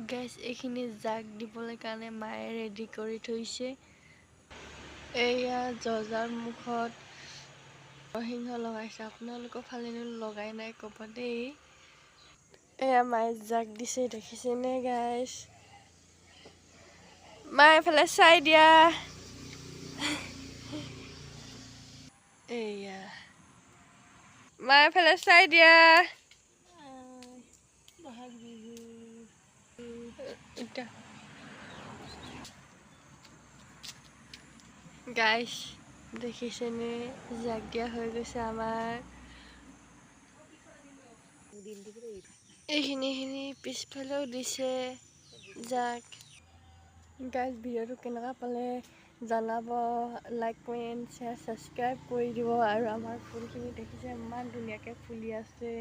guys এইখিনি জাগ দিবলৈ কাৰণে মায়ে ৰেডি কৰি থৈছে এয়া জজাৰ মুখত সিংহ লগাইছে আপোনালোকৰ ফালে লগাই নাই ক'ব দেই এয়া মায়ে জাগ দিছে দেখিছেনে গাইস মায়ে ফালে চাই দিয়া এয়া মায়ে ফালে চাই দিয়া বহাগ বিহু এটা গাইস দেখিছেনে জাগ দিয়া হৈ গৈছে আমাৰ এইখিনি পিছফালেও দিছে জাগ গাইস ভিডিঅ'টো কেনেকুৱা পালে জনাব লাইক কমেণ্ট শ্বেয়াৰ ছাবস্ক্ৰাইব কৰি দিব আৰু আমাৰ ফুলখিনি দেখিছে ইমান ধুনীয়াকৈ ফুলি আছে